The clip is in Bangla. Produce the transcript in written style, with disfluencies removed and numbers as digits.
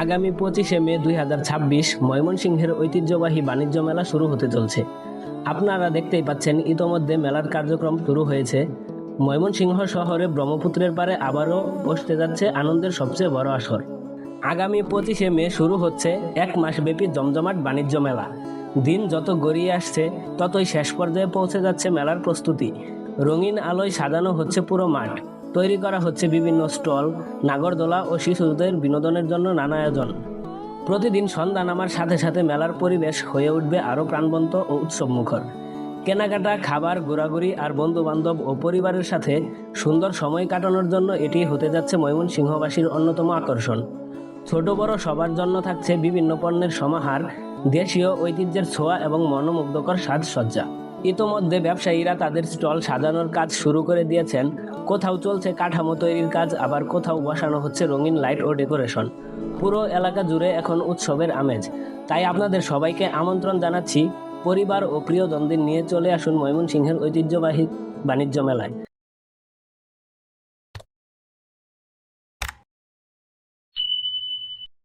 আগামী 25শে মে 2026 ময়মনসিংহের ঐতিহ্যবাহী বাণিজ্য মেলা শুরু হতে চলছে। আপনারা দেখতেই পাচ্ছেন ইতোমধ্যে মেলার কার্যক্রম শুরু হয়েছে। ময়মনসিংহ শহরে ব্রহ্মপুত্রের পারে আবারও বসতে যাচ্ছে আনন্দের সবচেয়ে বড় আসর। আগামী 25শে মে শুরু হচ্ছে এক মাসব্যাপী জমজমাট বাণিজ্য মেলা। দিন যত গড়িয়ে আসছে ততই শেষ পর্যায়ে পৌঁছে যাচ্ছে মেলার প্রস্তুতি। রঙিন আলোয় সাজানো হচ্ছে পুরো মাঠ, তৈরি করা হচ্ছে বিভিন্ন স্টল, নাগরদোলা ও শিশুদের বিনোদনের জন্য নানা আয়োজন। প্রতিদিন সন্ধ্যা নামার সাথে সাথে মেলার পরিবেশ হয়ে উঠবে আরও প্রাণবন্ত ও উৎসবমুখর। কেনাকাটা, খাবার, ঘোরাঘুরি আর বন্ধুবান্ধব ও পরিবারের সাথে সুন্দর সময় কাটানোর জন্য এটি হতে যাচ্ছে ময়মনসিংহবাসীর অন্যতম আকর্ষণ। ছোট বড় সবার জন্য থাকছে বিভিন্ন পণ্যের সমাহার, দেশীয় ঐতিহ্যের ছোঁয়া এবং মনোমুগ্ধকর সাজসজ্জা। ইতোমধ্যে ব্যবসায়ীরা তাদের স্টল সাজানোর কাজ শুরু করে দিয়েছেন। কোথাও চলছে কাঠামো তৈরির কাজ, আবার কোথাও বসানো হচ্ছে রঙিন লাইট ও ডেকোরেশন। পুরো এলাকা জুড়ে এখন উৎসবের আমেজ। তাই আপনাদের সবাইকে আমন্ত্রণ জানাচ্ছি, পরিবার ও প্রিয়জনদের নিয়ে চলে আসুন ময়মনসিংহের ঐতিহ্যবাহী বাণিজ্য মেলায়।